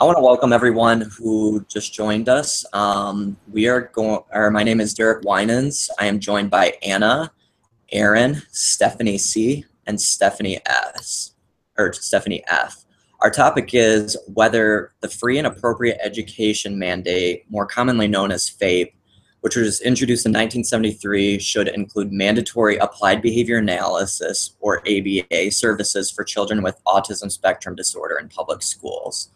I want to welcome everyone who just joined us. My name is Derek Winans. I am joined by Anna, Aaron, Stephanie C, and Stephanie F. Our topic is whether the Free and Appropriate Education Mandate, more commonly known as FAPE, which was introduced in 1973, should include mandatory applied behavior analysis, or ABA, services for children with autism spectrum disorder in public schools.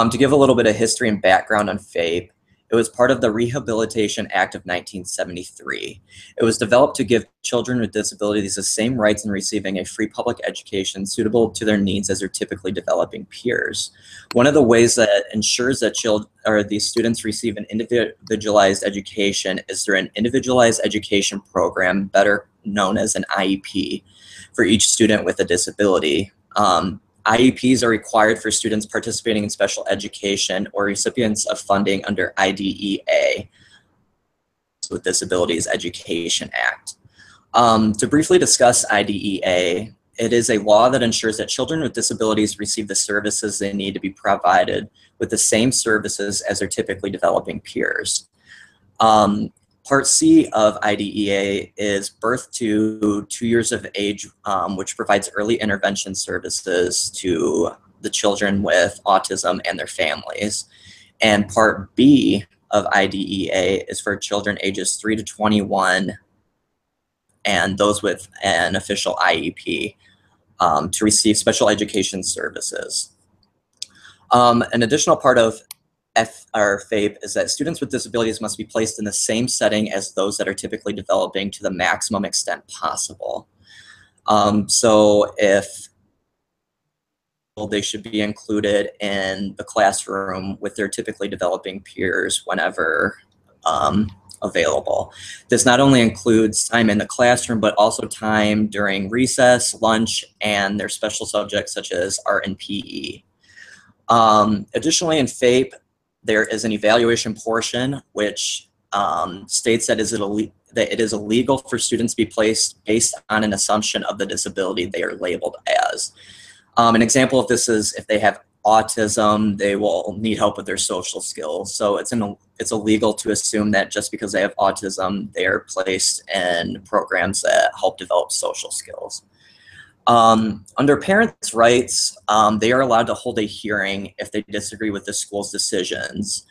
To give a little bit of history and background on FAPE, it was part of the Rehabilitation Act of 1973. It was developed to give children with disabilities the same rights in receiving a free public education suitable to their needs as their typically developing peers. One of the ways that ensures that these students receive an individualized education is through an individualized education program, better known as an IEP, for each student with a disability. IEPs are required for students participating in special education or recipients of funding under IDEA, with Disabilities Education Act. To briefly discuss IDEA, it is a law that ensures that children with disabilities receive the services they need to be provided with the same services as their typically developing peers. Part C of IDEA is birth to 2 years of age, which provides early intervention services to the children with autism and their families. And Part B of IDEA is for children ages 3 to 21 and those with an official IEP to receive special education services. An additional part of FAPE is that students with disabilities must be placed in the same setting as those that are typically developing to the maximum extent possible. So if they should be included in the classroom with their typically developing peers whenever available. This not only includes time in the classroom, but also time during recess, lunch, and their special subjects such as art and PE. Additionally, in FAPE, there is an evaluation portion which states that it is illegal for students to be placed based on an assumption of the disability they are labeled as. An example of this is if they have autism, they will need help with their social skills. So it's illegal to assume that just because they have autism, they are placed in programs that help develop social skills. Under parents' rights, they are allowed to hold a hearing if they disagree with the school's decisions.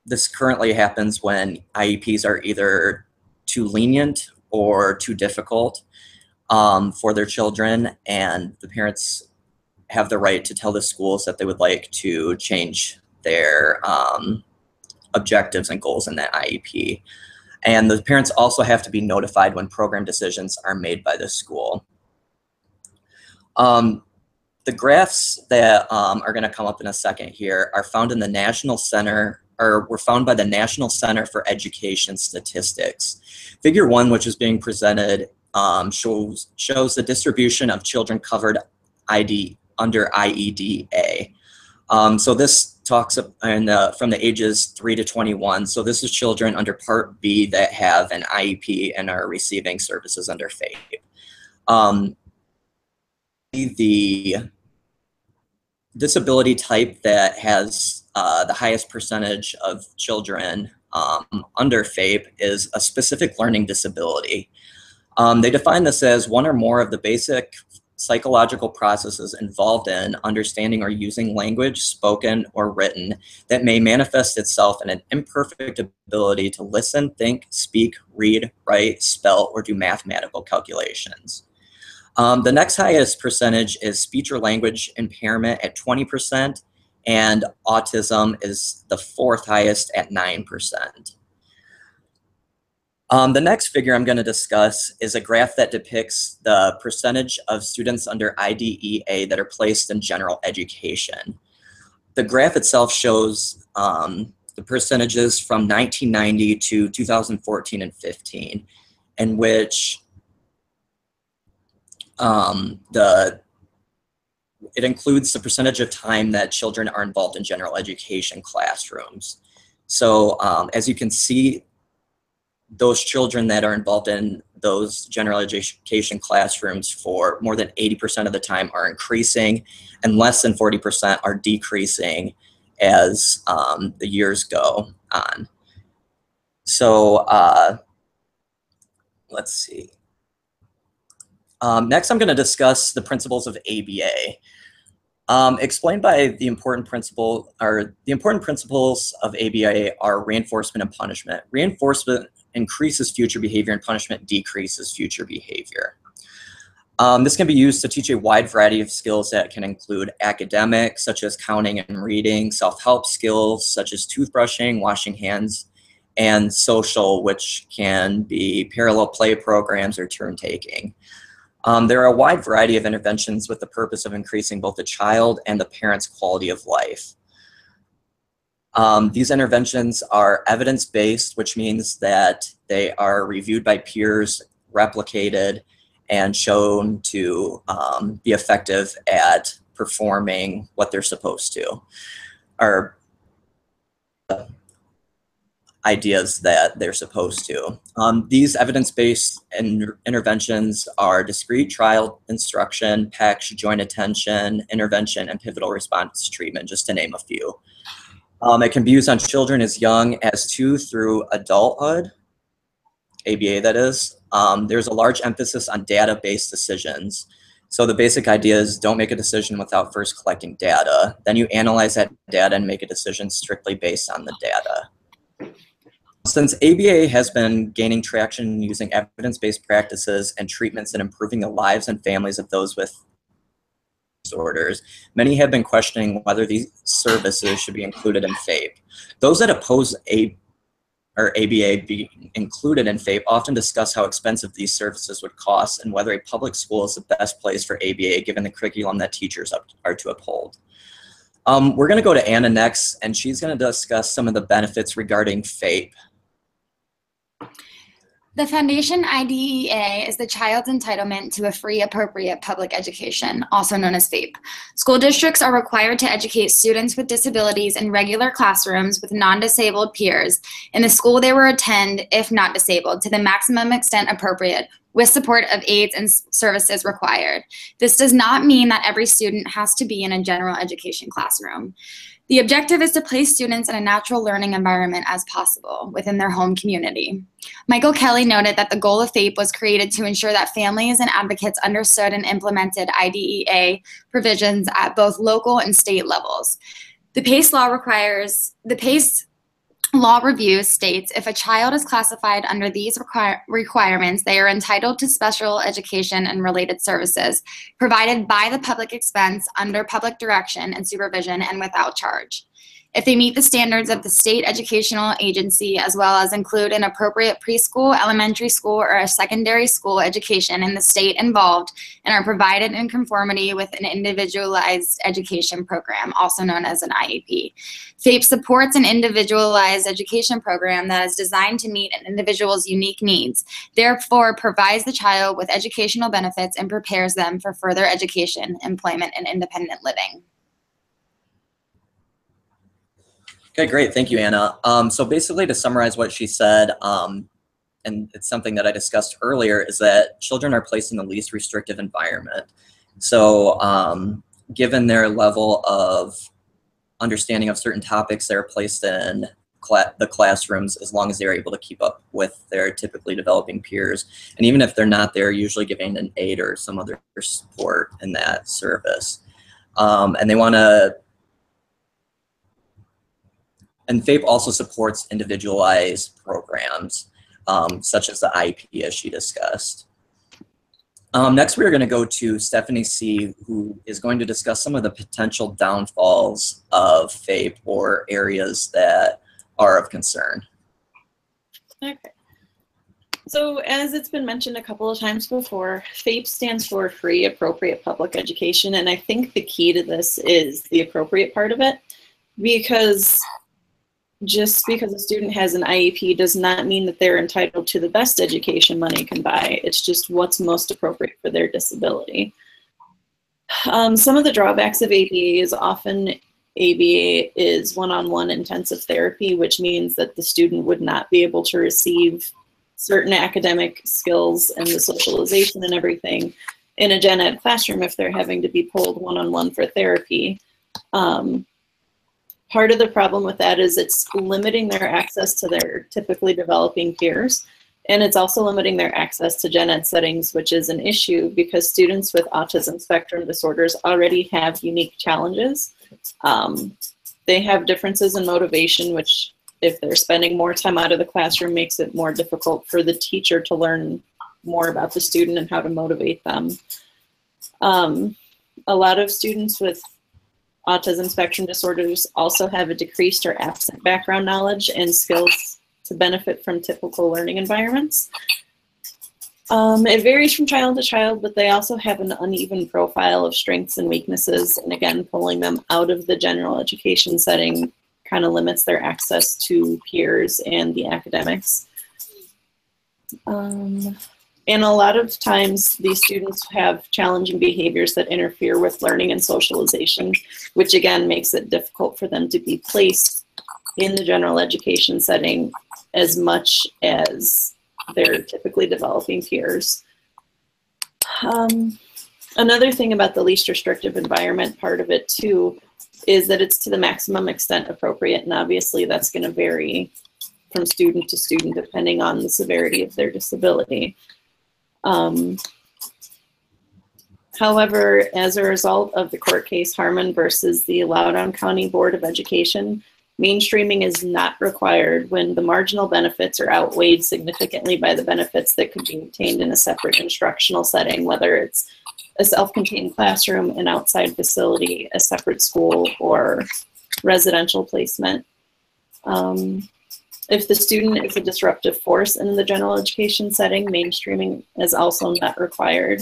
This currently happens when IEPs are either too lenient or too difficult for their children, and the parents have the right to tell the schools that they would like to change their objectives and goals in that IEP. And the parents also have to be notified when program decisions are made by the school. The graphs that are going to come up in a second here are found in the National Center, or were found by the National Center for Education Statistics. Figure 1, which is being presented, shows the distribution of children covered under IEDA. So this talks from the ages 3 to 21. So this is children under Part B that have an IEP and are receiving services under FAPE. The disability type that has the highest percentage of children under FAPE is a specific learning disability. They define this as one or more of the basic psychological processes involved in understanding or using language, spoken or written, that may manifest itself in an imperfect ability to listen, think, speak, read, write, spell, or do mathematical calculations. The next highest percentage is speech or language impairment at 20%, and autism is the 4th highest at 9%. The next figure I'm going to discuss is a graph that depicts the percentage of students under IDEA that are placed in general education. The graph itself shows the percentages from 1990 to 2014 and 15, in which it includes the percentage of time that children are involved in general education classrooms. So as you can see, those children that are involved in those general education classrooms for more than 80% of the time are increasing, and less than 40% are decreasing as the years go on. So let's see. Next, I'm going to discuss the principles of ABA. Explained by the important principles of ABA are reinforcement and punishment. Reinforcement increases future behavior and punishment decreases future behavior. This can be used to teach a wide variety of skills that can include academic, such as counting and reading, self-help skills, such as toothbrushing, washing hands, and social, which can be parallel play programs or turn taking. There are a wide variety of interventions with the purpose of increasing both the child and the parent's quality of life. These interventions are evidence-based, which means that they are reviewed by peers, replicated, and shown to be effective at performing what they're supposed to, or ideas that they're supposed to. These evidence-based interventions are discrete trial instruction, PECS, joint attention, intervention, and pivotal response treatment, just to name a few. It can be used on children as young as 2 through adulthood, ABA that is. There's a large emphasis on data-based decisions. So the basic idea is don't make a decision without first collecting data. Then you analyze that data and make a decision strictly based on the data. Since ABA has been gaining traction using evidence-based practices and treatments and improving the lives and families of those with disorders, many have been questioning whether these services should be included in FAPE. Those that oppose ABA being included in FAPE often discuss how expensive these services would cost and whether a public school is the best place for ABA given the curriculum that teachers are to uphold. We're going to go to Anna next, and she's going to discuss some of the benefits regarding FAPE. The Foundation IDEA is the child's entitlement to a free, appropriate public education, also known as FAPE. School districts are required to educate students with disabilities in regular classrooms with non-disabled peers in the school they will attend, if not disabled, to the maximum extent appropriate, with support of aids and services required. This does not mean that every student has to be in a general education classroom. The objective is to place students in a natural learning environment as possible within their home community. Michael Kelly noted that the goal of FAPE was created to ensure that families and advocates understood and implemented IDEA provisions at both local and state levels. The PACE law review states if a child is classified under these requirements, they are entitled to special education and related services provided by the public expense under public direction and supervision and without charge. If they meet the standards of the state educational agency, as well as include an appropriate preschool, elementary school, or a secondary school education in the state involved, and are provided in conformity with an individualized education program, also known as an IEP. FAPE supports an individualized education program that is designed to meet an individual's unique needs, therefore provides the child with educational benefits and prepares them for further education, employment, and independent living. Okay, great. Thank you, Anna. So basically, to summarize what she said, and it's something that I discussed earlier, is that children are placed in the least restrictive environment. So given their level of understanding of certain topics, they're placed in the classrooms as long as they're able to keep up with their typically developing peers. And even if they're not, they're usually given an aid or some other support in that service. And they want to And FAPE also supports individualized programs, such as the IEP, as she discussed. Next, we're going to go to Stephanie C., who is going to discuss some of the potential downfalls of FAPE or areas that are of concern. Okay. So as it's been mentioned a couple of times before, FAPE stands for Free Appropriate Public Education, and I think the key to this is the appropriate part of it, because just because a student has an IEP does not mean that they're entitled to the best education money can buy. It's just what's most appropriate for their disability. Some of the drawbacks of ABA is often ABA is one-on-one intensive therapy, which means that the student would not be able to receive certain academic skills and the socialization and everything in a gen ed classroom if they're having to be pulled one-on-one for therapy. Part of the problem with that is it's limiting their access to their typically developing peers, and it's also limiting their access to gen ed settings, which is an issue because students with autism spectrum disorders already have unique challenges. They have differences in motivation, which if they're spending more time out of the classroom makes it more difficult for the teacher to learn more about the student and how to motivate them. A lot of students with autism spectrum disorders also have a decreased or absent background knowledge and skills to benefit from typical learning environments. It varies from child to child, but they also have an uneven profile of strengths and weaknesses. And again, pulling them out of the general education setting kind of limits their access to peers and the academics. And a lot of times these students have challenging behaviors that interfere with learning and socialization, which again makes it difficult for them to be placed in the general education setting as much as their typically developing peers. Another thing about the least restrictive environment part of it too is that it's to the maximum extent appropriate, and obviously that's going to vary from student to student depending on the severity of their disability. However, as a result of the court case Harmon versus the Loudoun County Board of Education, mainstreaming is not required when the marginal benefits are outweighed significantly by the benefits that could be obtained in a separate instructional setting, whether it's a self-contained classroom, an outside facility, a separate school, or residential placement. If the student is a disruptive force in the general education setting, mainstreaming is also not required.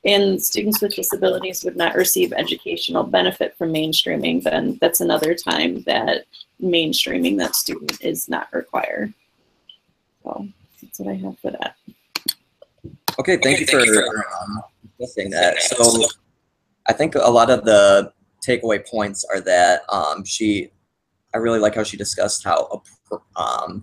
And students with disabilities would not receive educational benefit from mainstreaming, then that's another time that mainstreaming that student is not required. So that's what I have for that. Okay, thank you for discussing that. So I think a lot of the takeaway points are that I really like how she discussed how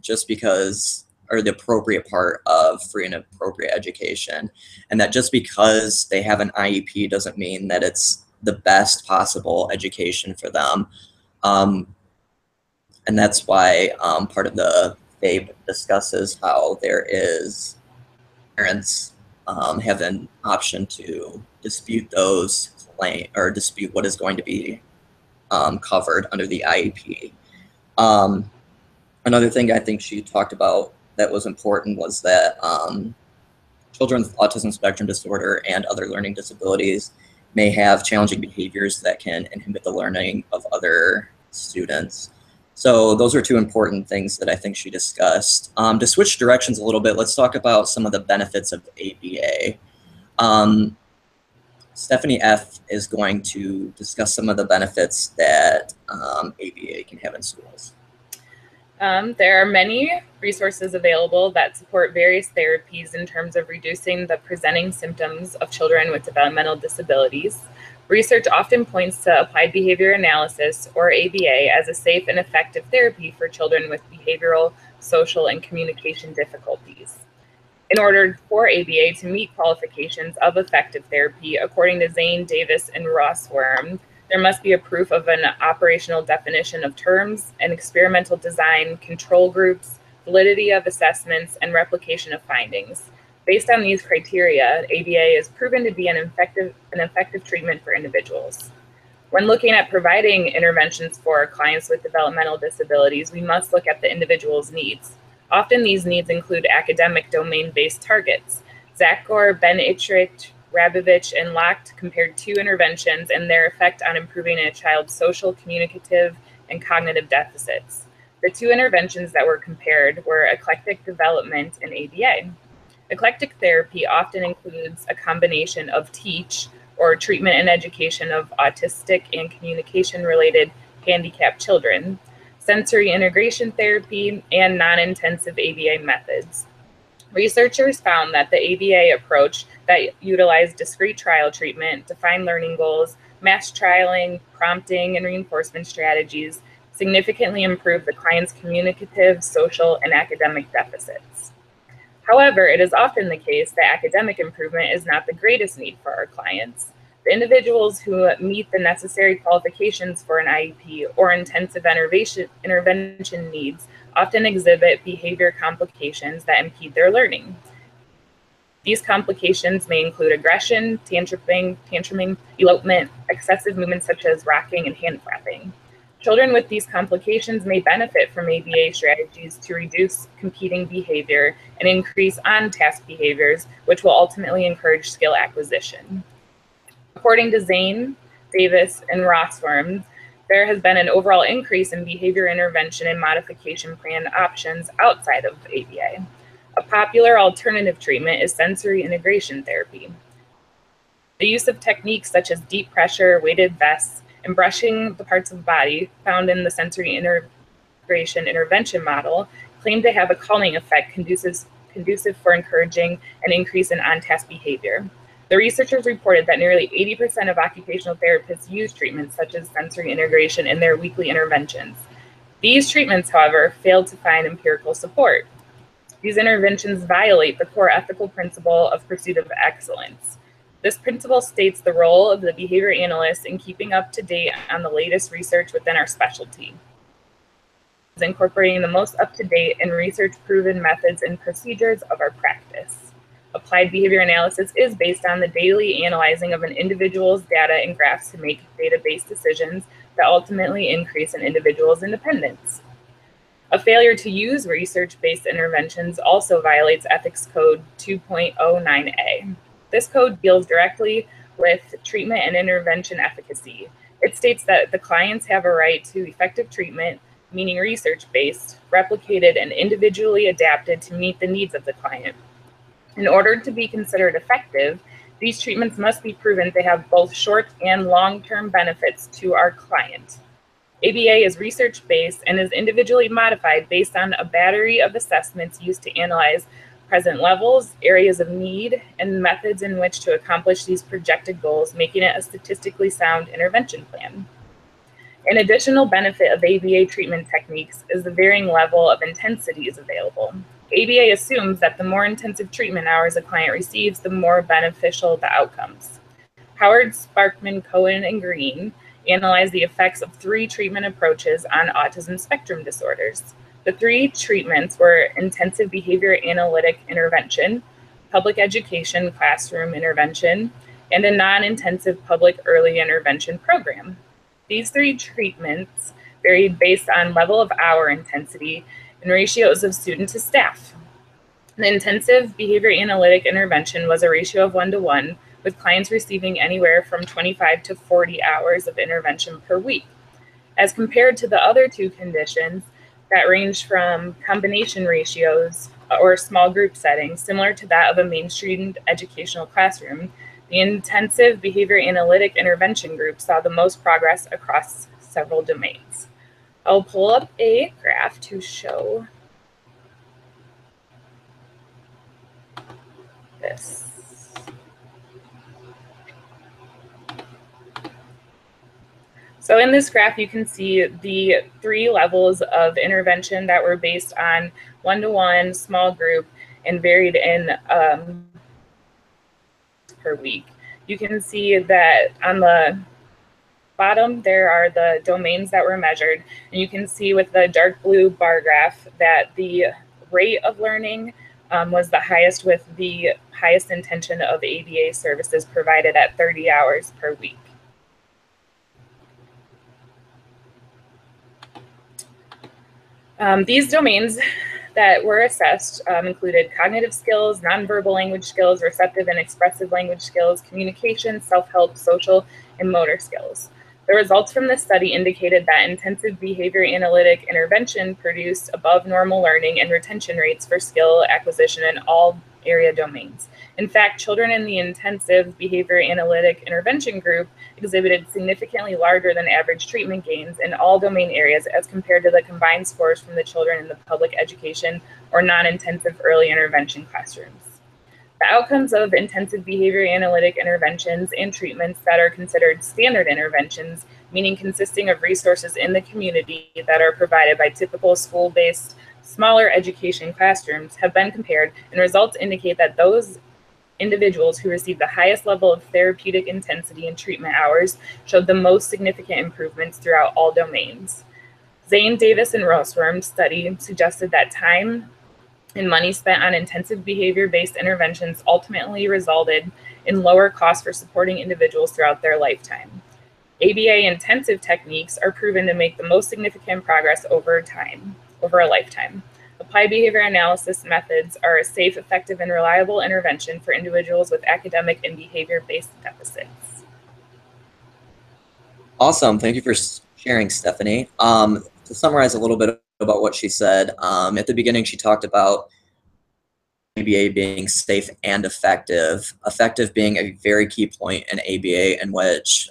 just because, or the appropriate part of free and appropriate education, and that just because they have an IEP doesn't mean that it's the best possible education for them. And that's why part of the FAPE discusses how there is parents have an option to dispute those claims or dispute what is going to be covered under the IEP. Another thing I think she talked about that was important was that children with autism spectrum disorder and other learning disabilities may have challenging behaviors that can inhibit the learning of other students. So those are two important things that I think she discussed. To switch directions a little bit, let's talk about some of the benefits of ABA. Stephanie F. is going to discuss some of the benefits that ABA can have in schools. There are many resources available that support various therapies in terms of reducing the presenting symptoms of children with developmental disabilities. Research often points to applied behavior analysis, or ABA, as a safe and effective therapy for children with behavioral, social, and communication difficulties. In order for ABA to meet qualifications of effective therapy, according to Zane, Davis, and Rossworm, there must be a proof of an operational definition of terms, an experimental design, control groups, validity of assessments, and replication of findings. Based on these criteria, ABA is proven to be an effective treatment for individuals. When looking at providing interventions for clients with developmental disabilities, we must look at the individual's needs. Often these needs include academic domain-based targets. Zakor, Ben Ittrich, Rabovich, and Locht compared two interventions and their effect on improving a child's social, communicative, and cognitive deficits. The two interventions that were compared were eclectic development and ABA. Eclectic therapy often includes a combination of TEACH, or treatment and education of autistic and communication-related handicapped children, sensory integration therapy, and non-intensive ABA methods. Researchers found that the ABA approach that utilized discrete trial treatment, defined learning goals, matched trialing, prompting, and reinforcement strategies significantly improved the client's communicative, social, and academic deficits. However, it is often the case that academic improvement is not the greatest need for our clients. The individuals who meet the necessary qualifications for an IEP or intensive intervention needs often exhibit behavior complications that impede their learning. These complications may include aggression, tantruming, elopement, excessive movements such as rocking and hand flapping. Children with these complications may benefit from ABA strategies to reduce competing behavior and increase on-task behaviors, which will ultimately encourage skill acquisition. According to Zane, Davis, and Rossworm, there has been an overall increase in behavior intervention and modification plan options outside of ABA. A popular alternative treatment is sensory integration therapy. The use of techniques such as deep pressure, weighted vests, and brushing the parts of the body found in the sensory integration intervention model claim to have a calming effect conducive for encouraging an increase in on-task behavior. The researchers reported that nearly 80% of occupational therapists use treatments such as sensory integration in their weekly interventions. These treatments, however, failed to find empirical support. These interventions violate the core ethical principle of pursuit of excellence. This principle states the role of the behavior analyst in keeping up to date on the latest research within our specialty, incorporating the most up-to-date and research-proven methods and procedures of our practice. Applied behavior analysis is based on the daily analyzing of an individual's data and graphs to make data-based decisions that ultimately increase an individual's independence. A failure to use research-based interventions also violates Ethics Code 2.09a. This code deals directly with treatment and intervention efficacy. It states that the clients have a right to effective treatment, meaning research-based, replicated, and individually adapted to meet the needs of the client. In order to be considered effective, these treatments must be proven to have both short and long-term benefits to our client. ABA is research-based and is individually modified based on a battery of assessments used to analyze present levels, areas of need, and methods in which to accomplish these projected goals, making it a statistically sound intervention plan. An additional benefit of ABA treatment techniques is the varying level of intensities available. ABA assumes that the more intensive treatment hours a client receives, the more beneficial the outcomes. Howard, Sparkman, Cohen, and Green analyzed the effects of 3 treatment approaches on autism spectrum disorders. The 3 treatments were intensive behavior analytic intervention, public education classroom intervention, and a non-intensive public early intervention program. These 3 treatments varied based on level of hour intensity and ratios of student to staff. The intensive behavior analytic intervention was a ratio of 1-to-1, with clients receiving anywhere from 25 to 40 hours of intervention per week. As compared to the other 2 conditions that range from combination ratios or small group settings, similar to that of a mainstream educational classroom, the intensive behavior analytic intervention group saw the most progress across several domains. I'll pull up a graph to show this. So in this graph, you can see the 3 levels of intervention that were based on 1-to-1, small group, and varied in per week. You can see that on the bottom, there are the domains that were measured, and you can see with the dark blue bar graph that the rate of learning was the highest, with the highest intention of ABA services provided at 30 hours per week. These domains that were assessed included cognitive skills, nonverbal language skills, receptive and expressive language skills, communication, self-help, social, and motor skills. The results from this study indicated that intensive behavior analytic intervention produced above normal learning and retention rates for skill acquisition in all area domains. In fact, children in the intensive behavior analytic intervention group exhibited significantly larger than average treatment gains in all domain areas as compared to the combined scores from the children in the public education or non-intensive early intervention classrooms. The outcomes of intensive behavior analytic interventions and treatments that are considered standard interventions, meaning consisting of resources in the community that are provided by typical school-based smaller education classrooms have been compared, and results indicate that those individuals who received the highest level of therapeutic intensity and treatment hours showed the most significant improvements throughout all domains. Zane, Davis, and Rosworm's study suggested that time and money spent on intensive behavior-based interventions ultimately resulted in lower costs for supporting individuals throughout their lifetime. ABA intensive techniques are proven to make the most significant progress over a lifetime. Applied behavior analysis methods are a safe, effective, and reliable intervention for individuals with academic and behavior-based deficits. Awesome. Thank you for sharing, Stephanie. To summarize a little bit about what she said, at the beginning she talked about ABA being safe and effective, effective being a very key point in ABA in which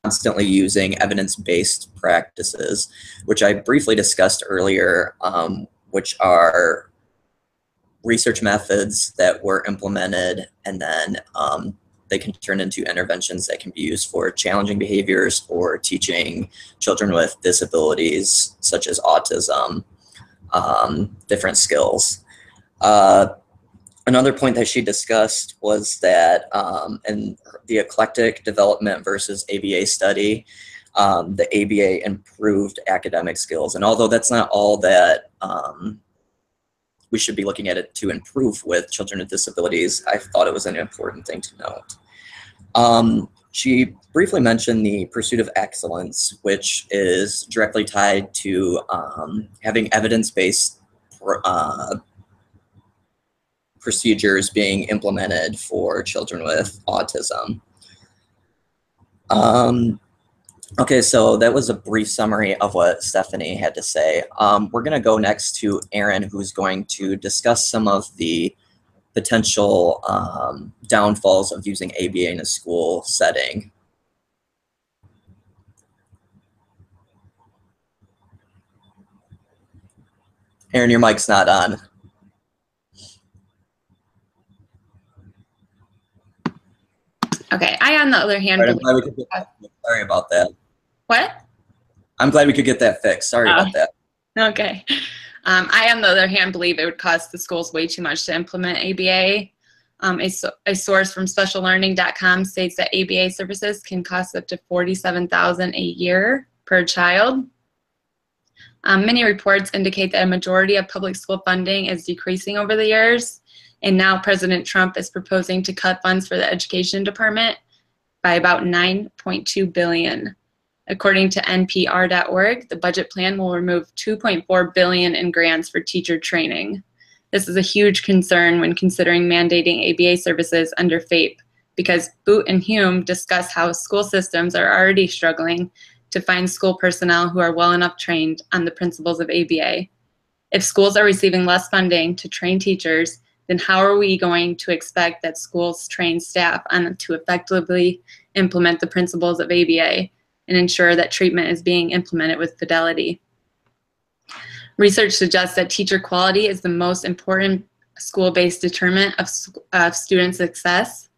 constantly using evidence-based practices, which I briefly discussed earlier, which are research methods that were implemented and then they can turn into interventions that can be used for challenging behaviors or teaching children with disabilities such as autism different skills. Another point that she discussed was that in the eclectic development versus ABA study, the ABA improved academic skills. And although that's not all that we should be looking at it to improve with children with disabilities, I thought it was an important thing to note. She briefly mentioned the pursuit of excellence, which is directly tied to having evidence-based procedures being implemented for children with autism. Okay, so that was a brief summary of what Stephanie had to say. We're gonna go next to Aaron, who's going to discuss some of the potential downfalls of using ABA in a school setting. Aaron, your mic's not on. Okay, I on the other hand, Right, I'm glad we could get that fixed. Sorry about that. what? I'm glad we could get that fixed. Sorry about that. Okay. I, on the other hand, believe it would cost the schools way too much to implement ABA. A source from speciallearning.com states that ABA services can cost up to $47,000 a year per child. Many reports indicate that a majority of public school funding is decreasing over the years, and now President Trump is proposing to cut funds for the education department by about $9.2 billion. According to NPR.org, the budget plan will remove $2.4 billion in grants for teacher training. This is a huge concern when considering mandating ABA services under FAPE, because Boot and Hume discuss how school systems are already struggling to find school personnel who are well enough trained on the principles of ABA. If schools are receiving less funding to train teachers, then how are we going to expect that schools train staff on to effectively implement the principles of ABA and ensure that treatment is being implemented with fidelity? Research suggests that teacher quality is the most important school-based determinant of student success.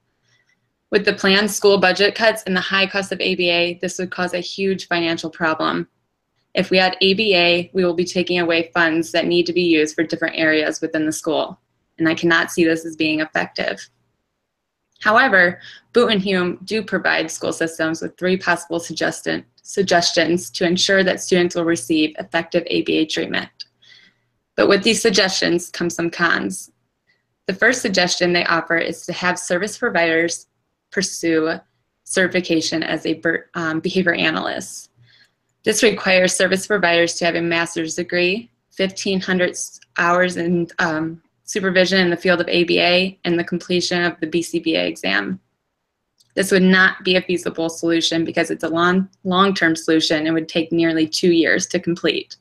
With the planned school budget cuts and the high cost of ABA, this would cause a huge financial problem. If we add ABA, we will be taking away funds that need to be used for different areas within the school, and I cannot see this as being effective. However, Boot and Hume do provide school systems with 3 possible suggestions to ensure that students will receive effective ABA treatment. But with these suggestions come some cons. The first suggestion they offer is to have service providers pursue certification as a behavior analyst. This requires service providers to have a master's degree, 1,500 hours in supervision in the field of ABA, and the completion of the BCBA exam. This would not be a feasible solution because it's a long-term solution and would take nearly 2 years to complete.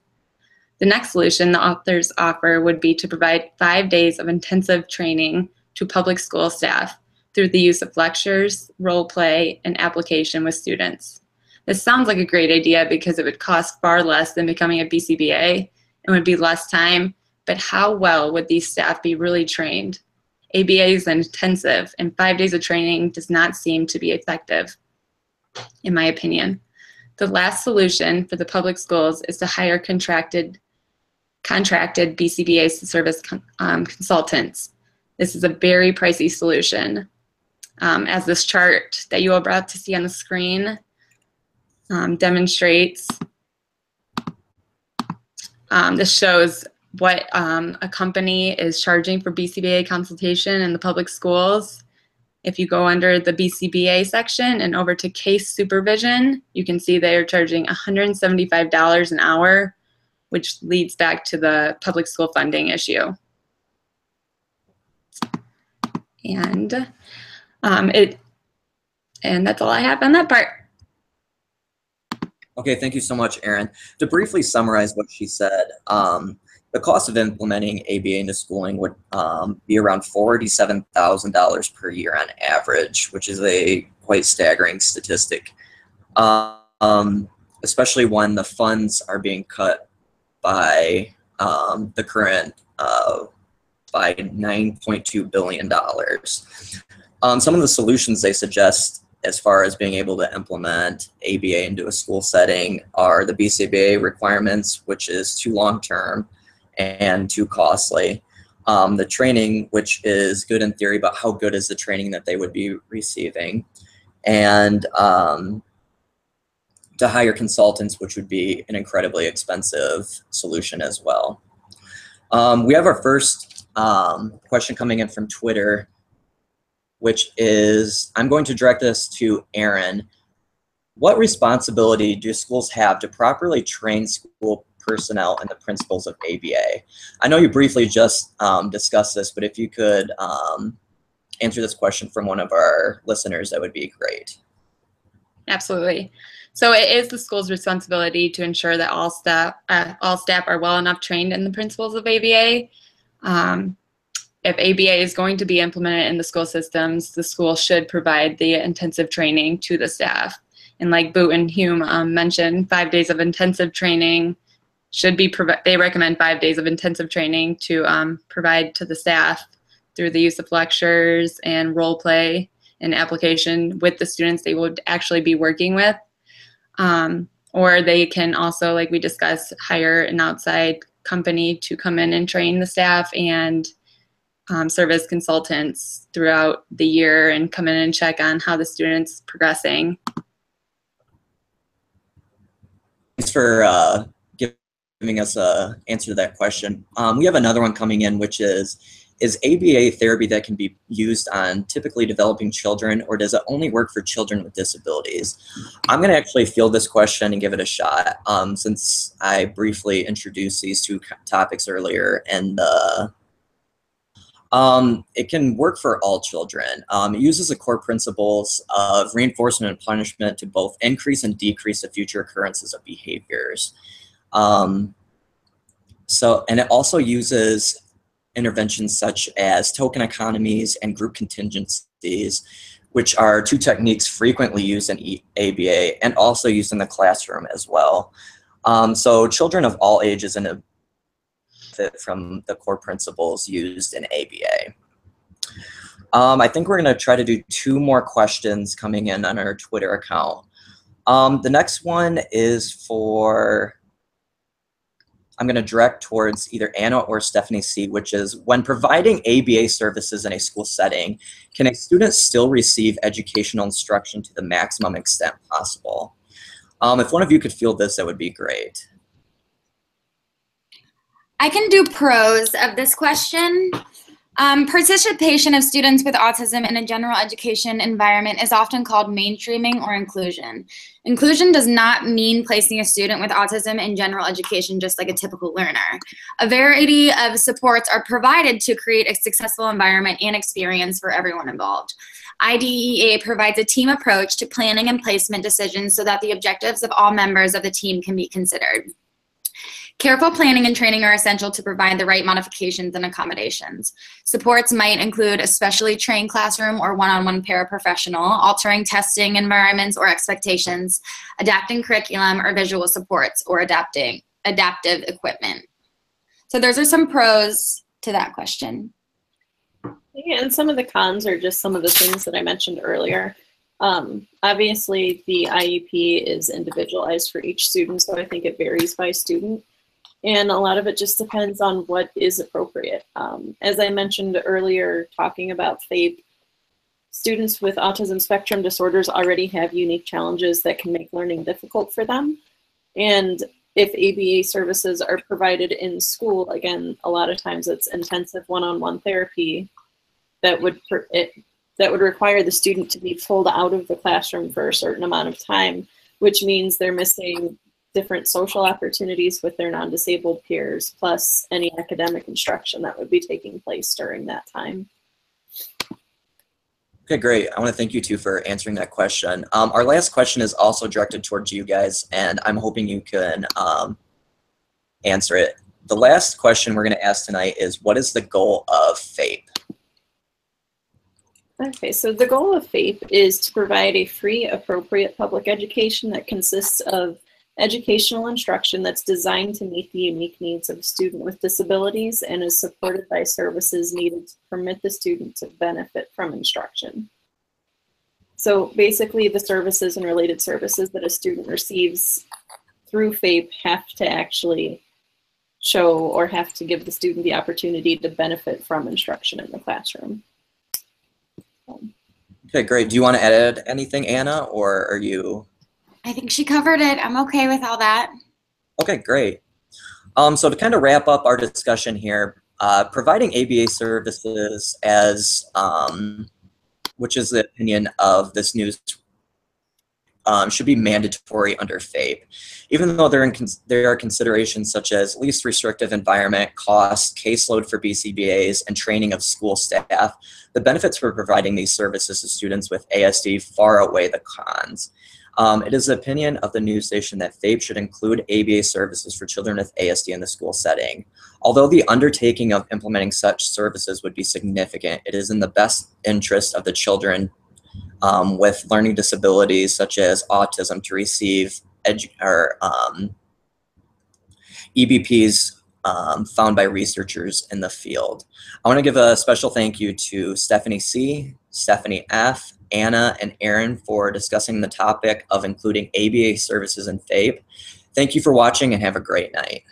The next solution the authors offer would be to provide 5 days of intensive training to public school staff through the use of lectures, role play, and application with students. This sounds like a great idea because it would cost far less than becoming a BCBA and would be less time, but how well would these staff be really trained? ABA is intensive, and 5 days of training does not seem to be effective, in my opinion. The last solution for the public schools is to hire contracted contracted BCBAs to serve as consultants. This is a very pricey solution. As this chart that you are about to see on the screen demonstrates, this shows what a company is charging for BCBA consultation in the public schools. If you go under the BCBA section and over to case supervision, you can see they're charging $175 an hour, which leads back to the public school funding issue. And that's all I have on that part. Okay, thank you so much, Erin. To briefly summarize what she said, the cost of implementing ABA into schooling would be around $47,000 per year on average, which is a quite staggering statistic, especially when the funds are being cut by the current by $9.2 billion. Some of the solutions they suggest as far as being able to implement ABA into a school setting are the BCBA requirements, which is too long-term and too costly. The training, which is good in theory, but how good is the training that they would be receiving? And to hire consultants, which would be an incredibly expensive solution as well. We have our first question coming in from Twitter, which is, I'm going to direct this to Erin. What responsibility do schools have to properly train school personnel and the principles of ABA? I know you briefly just discussed this, but if you could answer this question from one of our listeners, that would be great. Absolutely. So it is the school's responsibility to ensure that all staff are well enough trained in the principles of ABA. If ABA is going to be implemented in the school systems, the school should provide the intensive training to the staff. And like Boot and Hume mentioned, 5 days of intensive training should be, they recommend 5 days of intensive training to provide to the staff through the use of lectures and role play and application with the students they would actually be working with. Or they can also, like we discussed, hire an outside company to come in and train the staff and serve as consultants throughout the year and come in and check on how the student's progressing. Thanks for giving us an answer to that question. We have another one coming in, which is ABA therapy that can be used on typically developing children, or does it only work for children with disabilities? I'm going to actually field this question and give it a shot, since I briefly introduced these two topics earlier, and it can work for all children. It uses the core principles of reinforcement and punishment to both increase and decrease the future occurrences of behaviors. And it also uses interventions such as token economies and group contingencies, which are two techniques frequently used in ABA and also used in the classroom as well. So children of all ages and from the core principles used in ABA. I think we're going to try to do 2 more questions coming in on our Twitter account. The next one is for, I'm going to direct towards either Anna or Stephanie C., which is, when providing ABA services in a school setting, can a student still receive educational instruction to the maximum extent possible? If one of you could field this, that would be great. I can do pros of this question. Participation of students with autism in a general education environment is often called mainstreaming or inclusion. Inclusion does not mean placing a student with autism in general education just like a typical learner. A variety of supports are provided to create a successful environment and experience for everyone involved. IDEA provides a team approach to planning and placement decisions so that the objectives of all members of the team can be considered. Careful planning and training are essential to provide the right modifications and accommodations. Supports might include a specially trained classroom or one-on-one paraprofessional, altering testing environments or expectations, adapting curriculum or visual supports, or adaptive equipment. So those are some pros to that question. Yeah, and some of the cons are just some of the things that I mentioned earlier. Obviously, the IEP is individualized for each student, so I think it varies by student. And a lot of it just depends on what is appropriate. As I mentioned earlier, talking about FAPE, students with autism spectrum disorders already have unique challenges that can make learning difficult for them. And if ABA services are provided in school, again, a lot of times it's intensive one-on-one therapy that would require the student to be pulled out of the classroom for a certain amount of time, which means they're missing different social opportunities with their non-disabled peers, plus any academic instruction that would be taking place during that time. Okay, great. I want to thank you two for answering that question. Our last question is also directed towards you guys, and I'm hoping you can answer it. The last question we're going to ask tonight is, what is the goal of FAPE? Okay, so the goal of FAPE is to provide a free, appropriate public education that consists of educational instruction that's designed to meet the unique needs of a student with disabilities and is supported by services needed to permit the student to benefit from instruction. So basically, the services and related services that a student receives through FAPE have to actually show or have to give the student the opportunity to benefit from instruction in the classroom. Okay, great. Do you want to add anything, Anna, or are you? I think she covered it. I'm okay with all that. Okay, great. So to kind of wrap up our discussion here, providing ABA services as, which is the opinion of this news, should be mandatory under FAPE. Even though there are considerations such as least restrictive environment, cost, caseload for BCBAs, and training of school staff, the benefits for providing these services to students with ASD far outweigh the cons. It is the opinion of the news station that FAPE should include ABA services for children with ASD in the school setting. Although the undertaking of implementing such services would be significant, it is in the best interest of the children with learning disabilities such as autism to receive EBPs found by researchers in the field. I want to give a special thank you to Stephanie C., Stephanie F., Anna, and Aaron for discussing the topic of including ABA services in FAPE. Thank you for watching and have a great night.